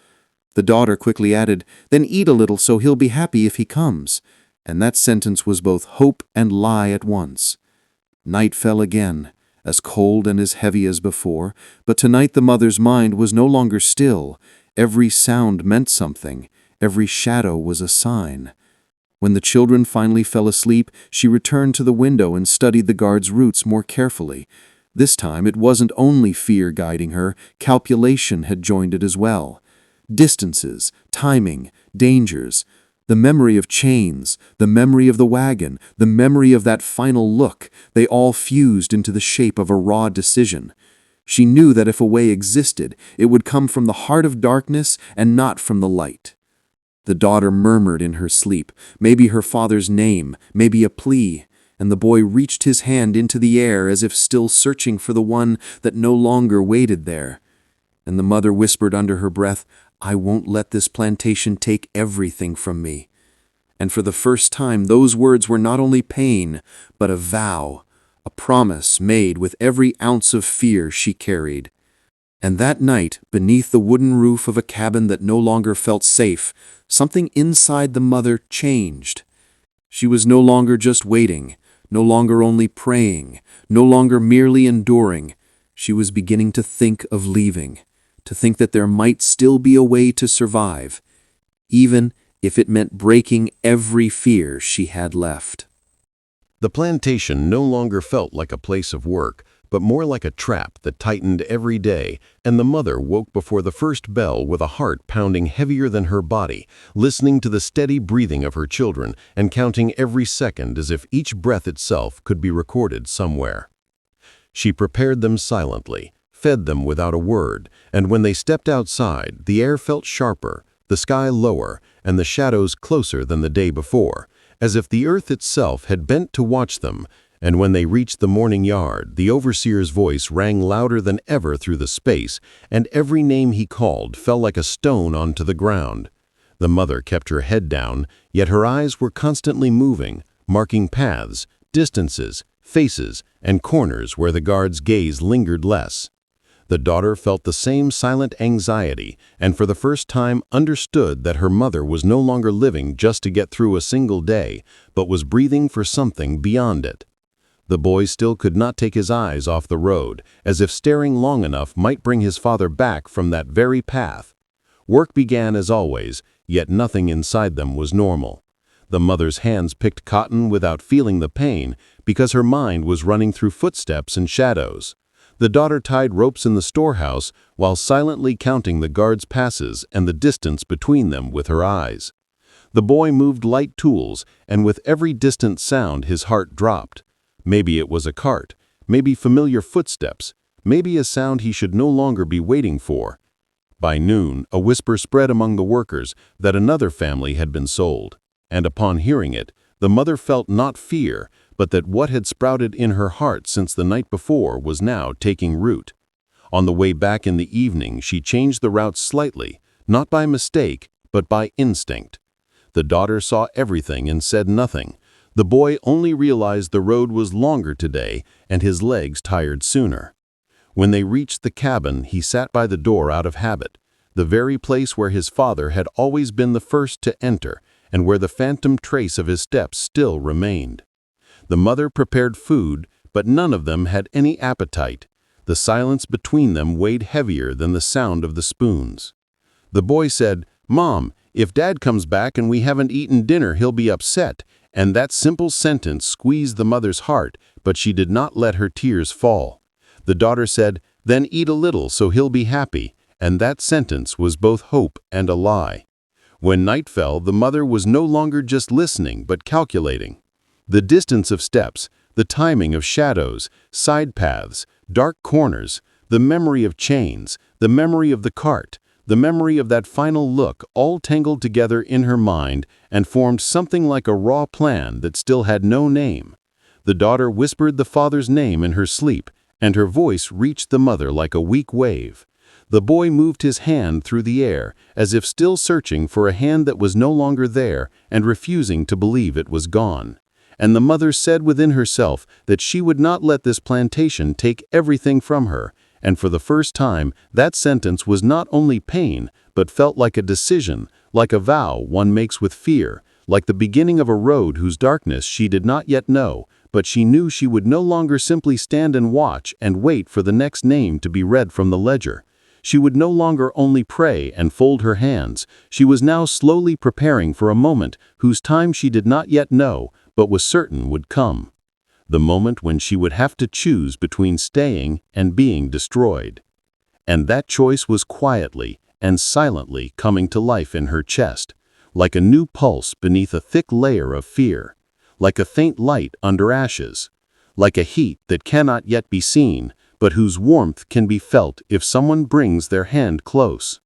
The daughter quickly added, "Then eat a little so he'll be happy if he comes." And that sentence was both hope and lie at once. Night fell again, as cold and as heavy as before, but tonight the mother's mind was no longer still. Every sound meant something, every shadow was a sign. When the children finally fell asleep, she returned to the window and studied the guard's routes more carefully. This time it wasn't only fear guiding her, calculation had joined it as well. Distances, timing, dangers, the memory of chains, the memory of the wagon, the memory of that final look, they all fused into the shape of a raw decision. She knew that if a way existed, it would come from the heart of darkness and not from the light. The daughter murmured in her sleep, maybe her father's name, maybe a plea, and the boy reached his hand into the air as if still searching for the one that no longer waited there. And the mother whispered under her breath, "I won't let this plantation take everything from me." And for the first time, those words were not only pain, but a vow, a promise made with every ounce of fear she carried. And that night, beneath the wooden roof of a cabin that no longer felt safe, something inside the mother changed. She was no longer just waiting, no longer only praying, no longer merely enduring. She was beginning to think of leaving, to think that there might still be a way to survive, even if it meant breaking every fear she had left. The plantation no longer felt like a place of work, but more like a trap that tightened every day, and the mother woke before the first bell with a heart pounding heavier than her body, listening to the steady breathing of her children and counting every second as if each breath itself could be recorded somewhere. She prepared them silently, fed them without a word, and when they stepped outside, the air felt sharper, the sky lower, and the shadows closer than the day before, as if the earth itself had bent to watch them. And when they reached the morning yard, the overseer's voice rang louder than ever through the space, and every name he called fell like a stone onto the ground. The mother kept her head down, yet her eyes were constantly moving, marking paths, distances, faces, and corners where the guard's gaze lingered less. The daughter felt the same silent anxiety, and for the first time understood that her mother was no longer living just to get through a single day, but was breathing for something beyond it. The boy still could not take his eyes off the road, as if staring long enough might bring his father back from that very path. Work began as always, yet nothing inside them was normal. The mother's hands picked cotton without feeling the pain, because her mind was running through footsteps and shadows. The daughter tied ropes in the storehouse while silently counting the guard's passes and the distance between them with her eyes. The boy moved light tools, and with every distant sound his heart dropped. Maybe it was a cart, maybe familiar footsteps, maybe a sound he should no longer be waiting for. By noon, a whisper spread among the workers that another family had been sold, and upon hearing it, the mother felt not fear, but that what had sprouted in her heart since the night before was now taking root. On the way back in the evening, she changed the route slightly, not by mistake, but by instinct. The daughter saw everything and said nothing. The boy only realized the road was longer today and his legs tired sooner. When they reached the cabin, he sat by the door out of habit, the very place where his father had always been the first to enter and where the phantom trace of his steps still remained. The mother prepared food, but none of them had any appetite. The silence between them weighed heavier than the sound of the spoons. The boy said, "Mom, if Dad comes back and we haven't eaten dinner, he'll be upset." And that simple sentence squeezed the mother's heart, but she did not let her tears fall. The daughter said, "Then eat a little so he'll be happy," and that sentence was both hope and a lie. When night fell, the mother was no longer just listening but calculating. The distance of steps, the timing of shadows, side paths, dark corners, the memory of chains, the memory of the cart, the memory of that final look all tangled together in her mind and formed something like a raw plan that still had no name. The daughter whispered the father's name in her sleep, and her voice reached the mother like a weak wave. The boy moved his hand through the air, as if still searching for a hand that was no longer there and refusing to believe it was gone. And the mother said within herself that she would not let this plantation take everything from her, and for the first time, that sentence was not only pain, but felt like a decision, like a vow one makes with fear, like the beginning of a road whose darkness she did not yet know, but she knew she would no longer simply stand and watch and wait for the next name to be read from the ledger. She would no longer only pray and fold her hands, she was now slowly preparing for a moment whose time she did not yet know, but was certain would come. The moment when she would have to choose between staying and being destroyed. And that choice was quietly and silently coming to life in her chest, like a new pulse beneath a thick layer of fear, like a faint light under ashes, like a heat that cannot yet be seen, but whose warmth can be felt if someone brings their hand close.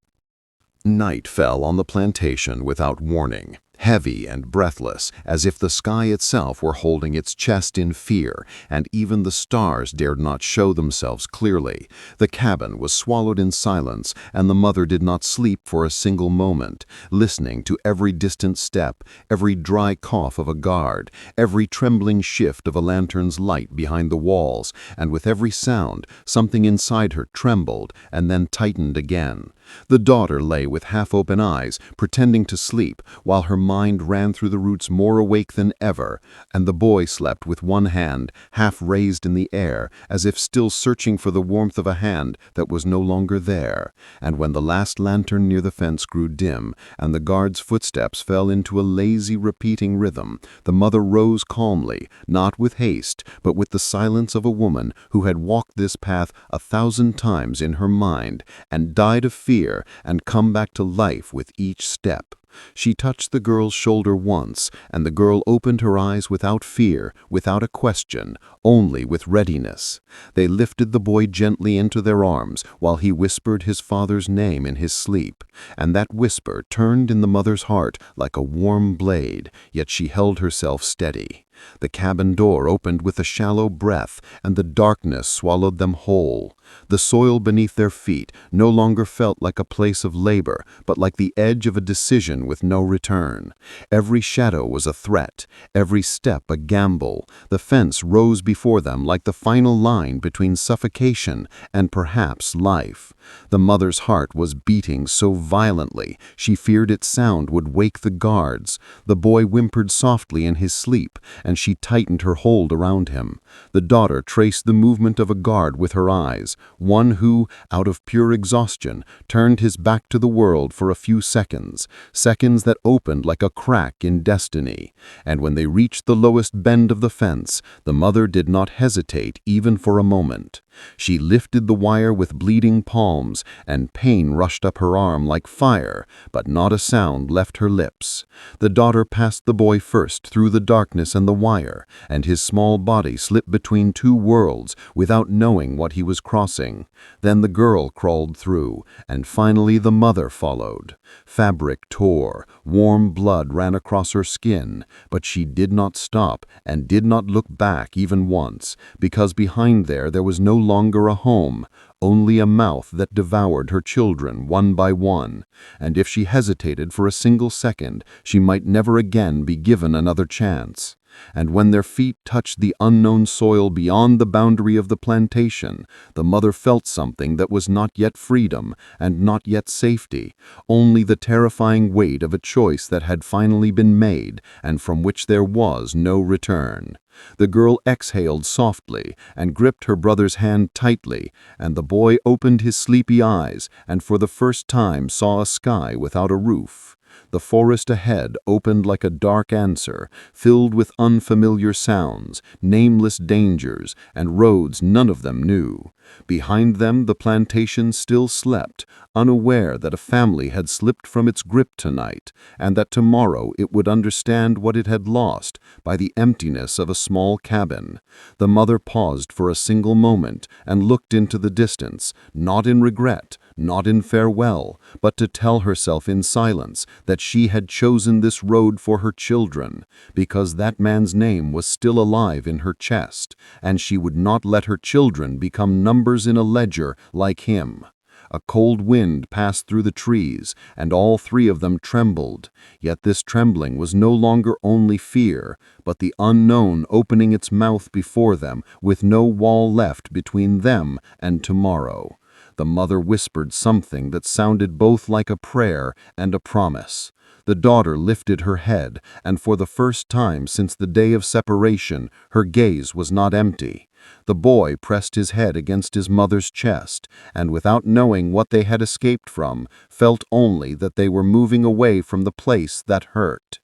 Night fell on the plantation without warning, heavy and breathless, as if the sky itself were holding its chest in fear, and even the stars dared not show themselves clearly. The cabin was swallowed in silence, and the mother did not sleep for a single moment, listening to every distant step, every dry cough of a guard, every trembling shift of a lantern's light behind the walls, and with every sound, something inside her trembled and then tightened again. The daughter lay with half-open eyes, pretending to sleep, while her mind ran through the roots more awake than ever, and the boy slept with one hand half raised in the air, as if still searching for the warmth of a hand that was no longer there. And when the last lantern near the fence grew dim, and the guard's footsteps fell into a lazy repeating rhythm, the mother rose calmly, not with haste, but with the silence of a woman who had walked this path 1,000 times in her mind, and died of fear and come back to life with each step. She touched the girl's shoulder once, and the girl opened her eyes without fear, without a question, only with readiness. They lifted the boy gently into their arms while he whispered his father's name in his sleep, and that whisper turned in the mother's heart like a warm blade, yet she held herself steady. The cabin door opened with a shallow breath, and the darkness swallowed them whole. The soil beneath their feet no longer felt like a place of labor, but like the edge of a decision with no return. Every shadow was a threat, every step a gamble. The fence rose before them like the final line between suffocation and perhaps life. The mother's heart was beating so violently she feared its sound would wake the guards. The boy whimpered softly in his sleep, and she tightened her hold around him. The daughter traced the movement of a guard with her eyes, one who, out of pure exhaustion, turned his back to the world for a few seconds, seconds that opened like a crack in destiny. And when they reached the lowest bend of the fence, the mother did not hesitate even for a moment. She lifted the wire with bleeding palms, and pain rushed up her arm like fire, but not a sound left her lips. The daughter passed the boy first through the darkness and the wire, and his small body slipped between two worlds without knowing what he was crossing. Then the girl crawled through, and finally the mother followed. Fabric tore, warm blood ran across her skin, but she did not stop and did not look back even once, because behind there was no longer a home, only a mouth that devoured her children one by one, and if she hesitated for a single second, she might never again be given another chance. And when their feet touched the unknown soil beyond the boundary of the plantation, the mother felt something that was not yet freedom and not yet safety, only the terrifying weight of a choice that had finally been made and from which there was no return. The girl exhaled softly and gripped her brother's hand tightly, and the boy opened his sleepy eyes and for the first time saw a sky without a roof. The forest ahead opened like a dark answer, filled with unfamiliar sounds, nameless dangers, and roads none of them knew. Behind them the plantation still slept, unaware that a family had slipped from its grip tonight, and that tomorrow it would understand what it had lost by the emptiness of a small cabin. The mother paused for a single moment and looked into the distance, not in regret, not in farewell, but to tell herself in silence that she had chosen this road for her children, because that man's name was still alive in her chest, and she would not let her children become numbers in a ledger like him. A cold wind passed through the trees, and all three of them trembled, yet this trembling was no longer only fear, but the unknown opening its mouth before them with no wall left between them and tomorrow. The mother whispered something that sounded both like a prayer and a promise. The daughter lifted her head, and for the first time since the day of separation, her gaze was not empty. The boy pressed his head against his mother's chest, and without knowing what they had escaped from, felt only that they were moving away from the place that hurt.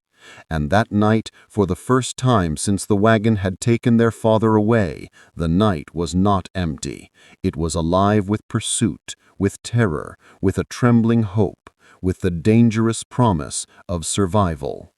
And that night, for the first time since the wagon had taken their father away, the night was not empty. It was alive with pursuit, with terror, with a trembling hope, with the dangerous promise of survival.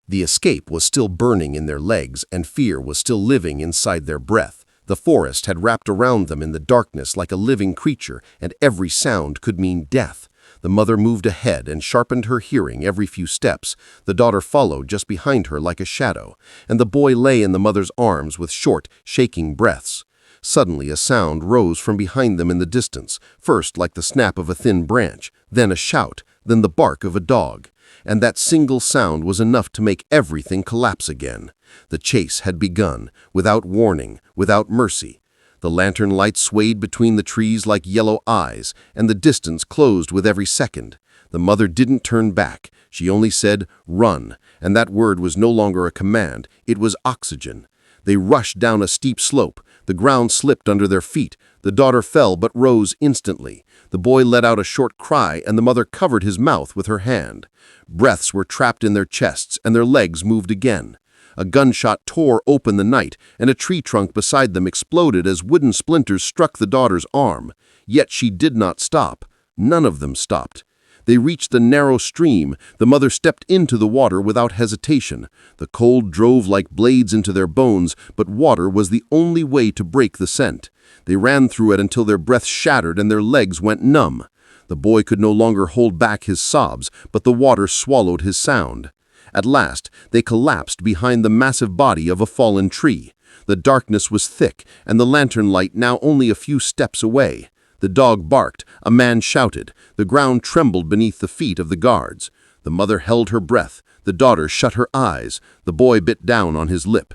The escape was still burning in their legs, and fear was still living inside their breath. The forest had wrapped around them in the darkness like a living creature, and every sound could mean death. The mother moved ahead and sharpened her hearing every few steps. The daughter followed just behind her like a shadow, and the boy lay in the mother's arms with short, shaking breaths. Suddenly a sound rose from behind them in the distance, first like the snap of a thin branch, then a shout, then the bark of a dog. And that single sound was enough to make everything collapse again. The chase had begun, without warning, without mercy. The lantern light swayed between the trees like yellow eyes, and the distance closed with every second. The mother didn't turn back. She only said, "Run," and that word was no longer a command. It was oxygen. They rushed down a steep slope. The ground slipped under their feet. The daughter fell but rose instantly. The boy let out a short cry, and the mother covered his mouth with her hand. Breaths were trapped in their chests, and their legs moved again. A gunshot tore open the night, and a tree trunk beside them exploded as wooden splinters struck the daughter's arm. Yet she did not stop. None of them stopped. They reached the narrow stream. The mother stepped into the water without hesitation. The cold drove like blades into their bones, but water was the only way to break the scent. They ran through it until their breath shattered and their legs went numb. The boy could no longer hold back his sobs, but the water swallowed his sound. At last, they collapsed behind the massive body of a fallen tree. The darkness was thick, and the lantern light now only a few steps away. The dog barked, a man shouted, the ground trembled beneath the feet of the guards. The mother held her breath, the daughter shut her eyes, the boy bit down on his lip.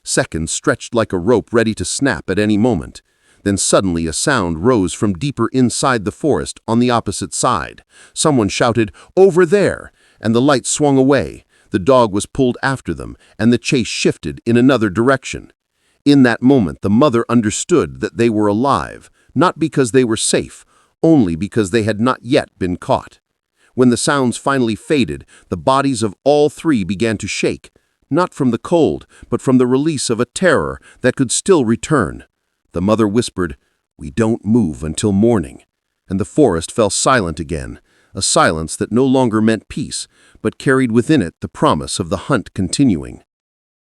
Seconds stretched like a rope ready to snap at any moment. Then suddenly a sound rose from deeper inside the forest on the opposite side. Someone shouted, "Over there!" and the light swung away. The dog was pulled after them, and the chase shifted in another direction. In that moment, the mother understood that they were alive, not because they were safe, only because they had not yet been caught. When the sounds finally faded, the bodies of all three began to shake, not from the cold, but from the release of a terror that could still return. The mother whispered, "We don't move until morning," and the forest fell silent again, a silence that no longer meant peace, but carried within it the promise of the hunt continuing.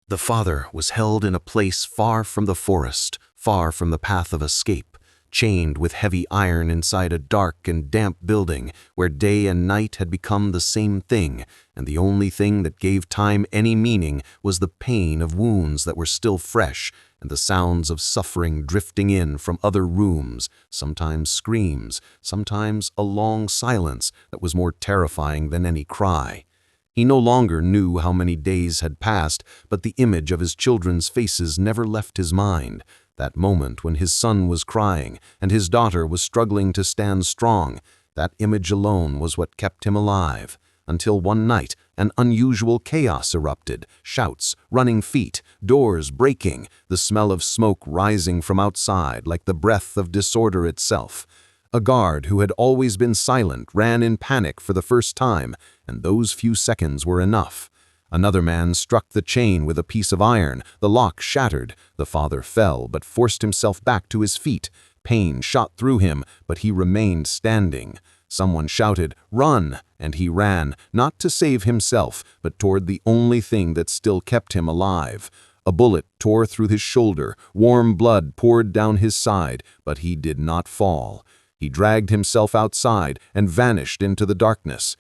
The father was held in a place far from the forest, far from the path of escape, chained with heavy iron inside a dark and damp building where day and night had become the same thing, and the only thing that gave time any meaning was the pain of wounds that were still fresh and the sounds of suffering drifting in from other rooms, sometimes screams, sometimes a long silence that was more terrifying than any cry. He no longer knew how many days had passed, but the image of his children's faces never left his mind. That moment when his son was crying and his daughter was struggling to stand strong, that image alone was what kept him alive. Until one night, an unusual chaos erupted, shouts, running feet, doors breaking, the smell of smoke rising from outside like the breath of disorder itself. A guard who had always been silent ran in panic for the first time, and those few seconds were enough. Another man struck the chain with a piece of iron. The lock shattered. The father fell, but forced himself back to his feet. Pain shot through him, but he remained standing. Someone shouted, "Run!" and he ran, not to save himself, but toward the only thing that still kept him alive. A bullet tore through his shoulder, warm blood poured down his side, but he did not fall. He dragged himself outside and vanished into the darkness.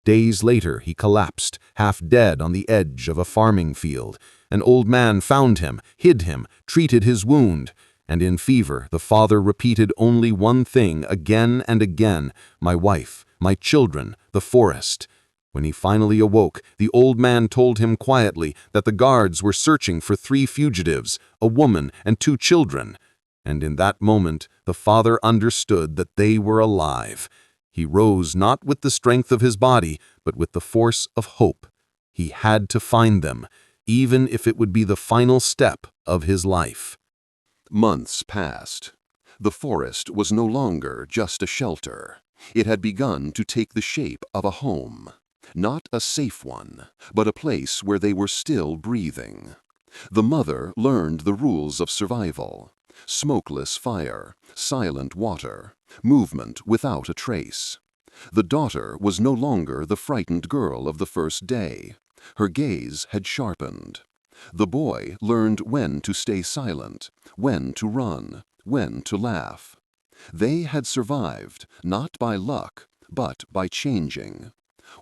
Days later, he collapsed, half dead on the edge of a farming field. An old man found him, hid him, treated his wound. And in fever, the father repeated only one thing again and again: "My wife, my children, the forest." When he finally awoke, the old man told him quietly that the guards were searching for 3 fugitives, a woman and 2 children. and in that moment the father understood that they were alive. He rose not with the strength of his body, but with the force of hope. He had to find them, even if it would be the final step of his life. Months passed. The forest was no longer just a shelter. It had begun to take the shape of a home. Not a safe one, but a place where they were still breathing. The mother learned the rules of survival: smokeless fire, silent water, movement without a trace. The daughter was no longer the frightened girl of the first day. Her gaze had sharpened. The boy learned when to stay silent, when to run, when to laugh. They had survived, not by luck, but by changing.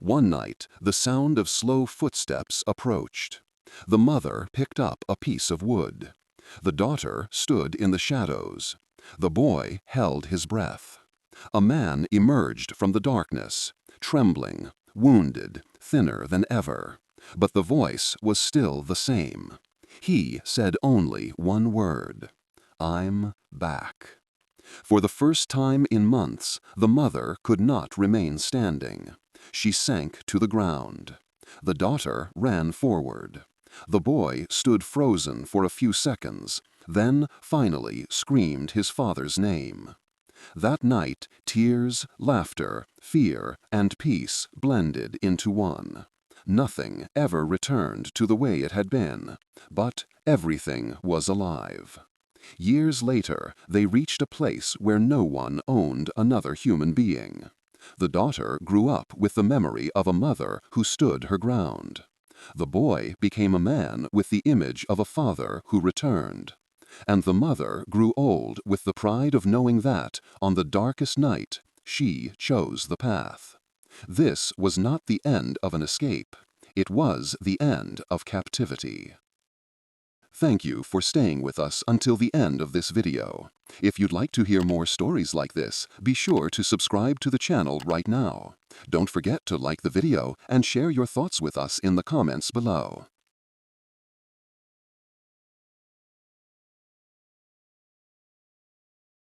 One night, the sound of slow footsteps approached. The mother picked up a piece of wood. The daughter stood in the shadows. The boy held his breath. A man emerged from the darkness, trembling, wounded, thinner than ever. But the voice was still the same. He said only one word: "I'm back." For the first time in months, the mother could not remain standing. She sank to the ground. The daughter ran forward. The boy stood frozen for a few seconds, then finally screamed his father's name. That night, tears, laughter, fear, and peace blended into one. Nothing ever returned to the way it had been, but everything was alive. Years later, they reached a place where no one owned another human being. The daughter grew up with the memory of a mother who stood her ground. The boy became a man with the image of a father who returned. And the mother grew old with the pride of knowing that, on the darkest night, she chose the path. This was not the end of an escape. It was the end of captivity. Thank you for staying with us until the end of this video. If you'd like to hear more stories like this, be sure to subscribe to the channel right now. Don't forget to like the video and share your thoughts with us in the comments below.